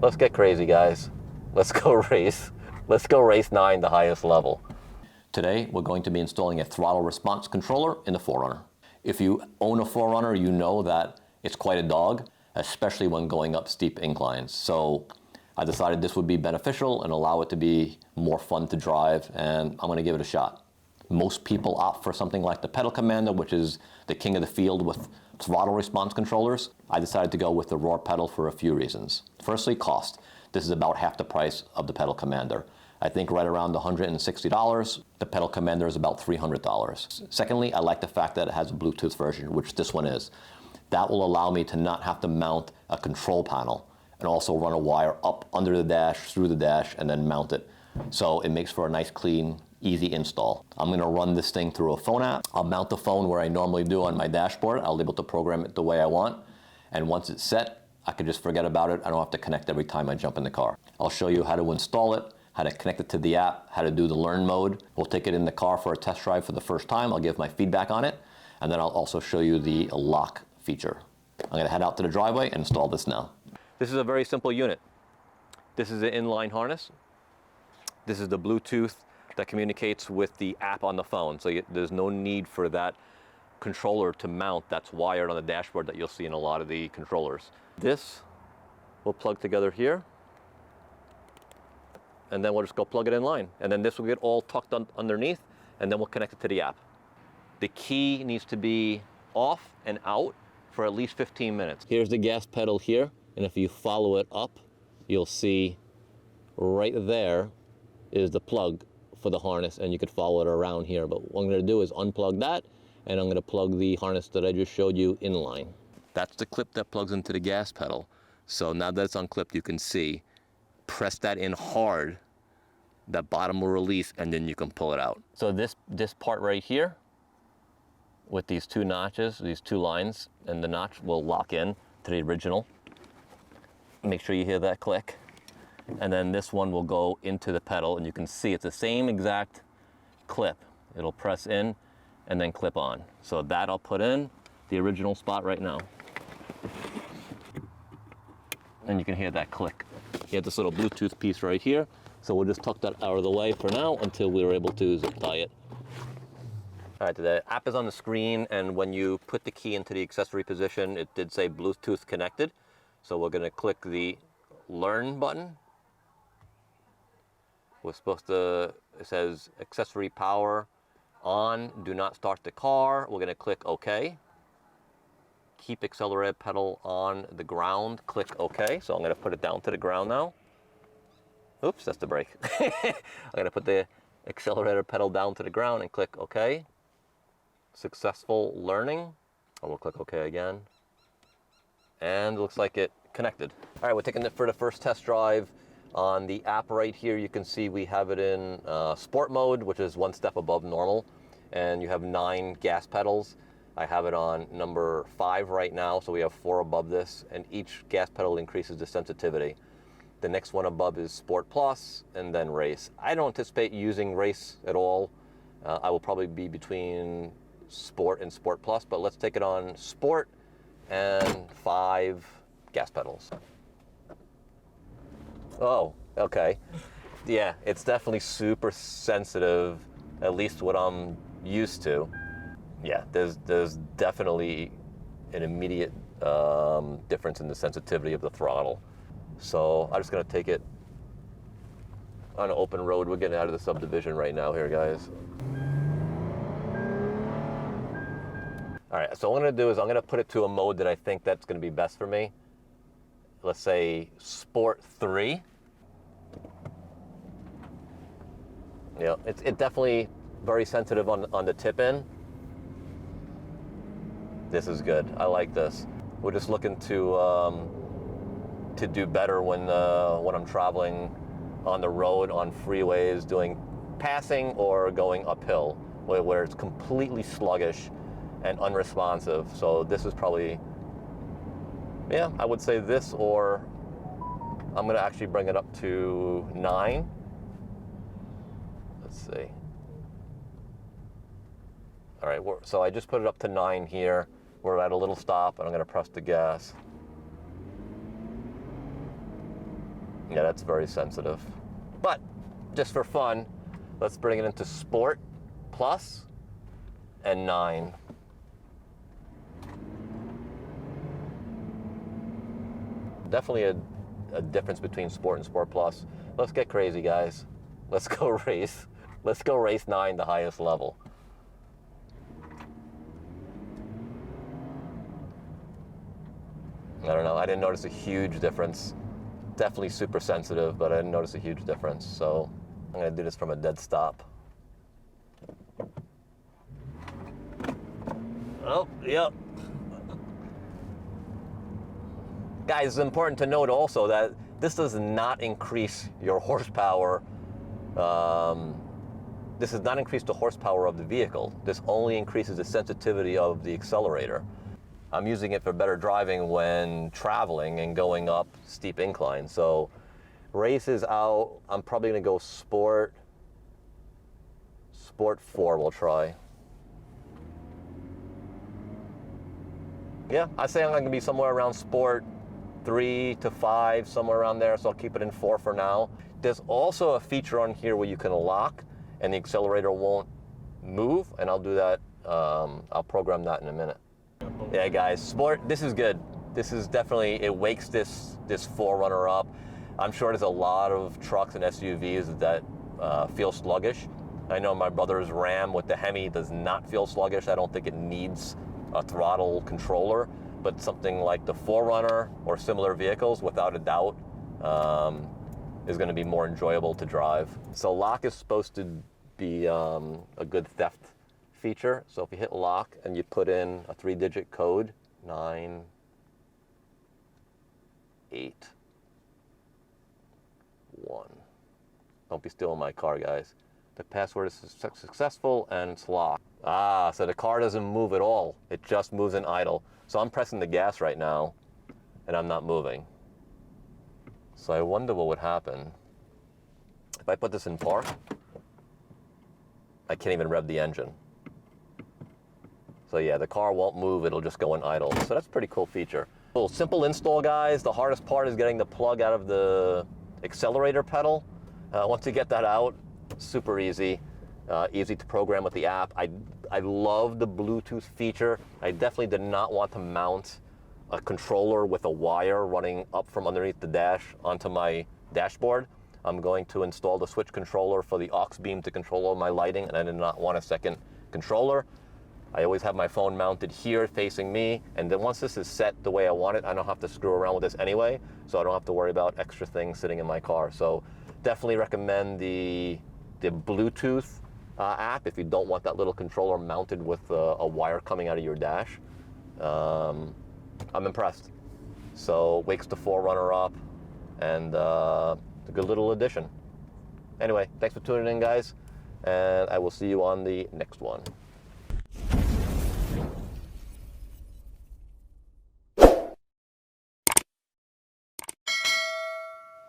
Let's get crazy, guys. Let's go race. Let's go race 9, the highest level. Today, we're going to be installing a throttle response controller in the 4Runner. If you own a 4Runner, you know that it's quite a dog, especially when going up steep inclines. So I decided this would be beneficial and allow it to be more fun to drive, and I'm gonna give it a shot. Most people opt for something like the pedal commander, which is the king of the field with throttle response controllers. I decided to go with the Roar pedal for a few reasons. Firstly, cost. This is about half the price of the pedal commander. I think right around $160. The pedal commander is about $300. Secondly, I like the fact that it has a Bluetooth version, which this one is. That will allow me to not have to mount a control panel and also run a wire up under the dash, through the dash, and then mount it. So it makes for a nice, clean, easy install. I'm gonna run this thing through a phone app. I'll mount the phone where I normally do on my dashboard. I'll be able to program it the way I want. And once it's set, I can just forget about it. I don't have to connect every time I jump in the car. I'll show you how to install it, how to connect it to the app, how to do the learn mode. We'll take it in the car for a test drive for the first time. I'll give my feedback on it. And then I'll also show you the lock feature. I'm gonna head out to the driveway and install this now. This is a very simple unit. This is an inline harness. This is the Bluetooth that communicates with the app on the phone. So there's no need for that controller to mount that's wired on the dashboard that you'll see in a lot of the controllers. This will plug together here, and then we'll just go plug it in line. And then this will get all tucked underneath, and then we'll connect it to the app. The key needs to be off and out for at least 15 minutes. Here's the gas pedal here, and if you follow it up, you'll see right there is the plug for the harness, and you could follow it around here. But what I'm gonna do is unplug that, and I'm gonna plug the harness that I just showed you in line. That's the clip that plugs into the gas pedal. So now that it's unclipped, you can see, press that in hard, that bottom will release, and then you can pull it out. So this part right here, with these two notches, these two lines, and the notch will lock in to the original. Make sure you hear that click. And then this one will go into the pedal, and you can see it's the same exact clip. It'll press in and then clip on. So that I'll put in the original spot right now. And you can hear that click. You have this little Bluetooth piece right here. So we'll just tuck that out of the way for now until we're able to zip tie it. All right, the app is on the screen, and when you put the key into the accessory position, it did say Bluetooth connected. So we're gonna click the learn button. We're supposed to, it says accessory power on, do not start the car. We're gonna click OK. Keep accelerator pedal on the ground, click OK. So I'm gonna put it down to the ground now. Oops, that's the brake. I'm gonna put the accelerator pedal down to the ground and click OK. Successful learning. And we'll click OK again. And it looks like it connected. All right, we're taking it for the first test drive. On the app right here, you can see we have it in sport mode, which is one step above normal. And you have 9 gas pedals. I have it on number 5 right now, so we have 4 above this, and each gas pedal increases the sensitivity. The next one above is Sport Plus, and then Race. I don't anticipate using Race at all. I will probably be between Sport and Sport Plus, but let's take it on Sport and 5 gas pedals. Oh, okay. Yeah, it's definitely super sensitive, at least what I'm used to. Yeah, there's definitely an immediate difference in the sensitivity of the throttle. So I'm just gonna take it on an open road. We're getting out of the subdivision right now here, guys. All right, so what I'm gonna do is I'm gonna put it to a mode that I think that's gonna be best for me. Let's say Sport 3. Yeah, it's definitely very sensitive on the tip in. This is good. I like this. We're just looking to do better when I'm traveling on the road, on freeways, doing passing or going uphill, where it's completely sluggish and unresponsive. So this is probably, yeah, I would say this, or I'm gonna actually bring it up to 9. Let's see. All right, so I just put it up to 9 here. We're at a little stop, and I'm gonna press the gas. Yeah, that's very sensitive. But just for fun, let's bring it into Sport Plus and 9. Definitely a difference between Sport and Sport Plus. Let's get crazy, guys. Let's go race. Let's go race 9, the highest level. I don't know, I didn't notice a huge difference. Definitely super sensitive, but I didn't notice a huge difference. So I'm gonna do this from a dead stop. Oh, yep. Guys, it's important to note also that this does not increase your horsepower. This does not increase the horsepower of the vehicle. This only increases the sensitivity of the accelerator. I'm using it for better driving when traveling and going up steep inclines. So races out, I'm probably gonna go Sport 4 we'll try. Yeah, I say I'm gonna be somewhere around Sport 3 to 5, somewhere around there, so I'll keep it in 4 for now. There's also a feature on here where you can lock and the accelerator won't move, and I'll do that, I'll program that in a minute. Yeah, guys, Sport, this is good. This is definitely, it wakes this 4Runner up. I'm sure there's a lot of trucks and SUVs that feel sluggish. I know my brother's Ram with the Hemi does not feel sluggish. I don't think it needs a throttle controller, but something like the 4Runner or similar vehicles, without a doubt, is going to be more enjoyable to drive. So lock is supposed to be a good theft feature. So if you hit lock and you put in a 3-digit code, 981. Don't be stealing my car, guys. The password is successful and it's locked. Ah, so the car doesn't move at all. It just moves in idle. So I'm pressing the gas right now and I'm not moving. So I wonder what would happen. If I put this in park, I can't even rev the engine. So yeah, the car won't move, it'll just go in idle. So that's a pretty cool feature. Cool, simple install, guys. The hardest part is getting the plug out of the accelerator pedal. Once you get that out, super easy. Easy to program with the app. I love the Bluetooth feature. I definitely did not want to mount a controller with a wire running up from underneath the dash onto my dashboard. I'm going to install the switch controller for the aux beam to control all my lighting, and I did not want a second controller. I always have my phone mounted here facing me, and then once this is set the way I want it, I don't have to screw around with this anyway, so I don't have to worry about extra things sitting in my car. So definitely recommend the Bluetooth app if you don't want that little controller mounted with a wire coming out of your dash. I'm impressed. So wakes the 4Runner up, and a good little addition. Anyway, thanks for tuning in, guys, and I will see you on the next one.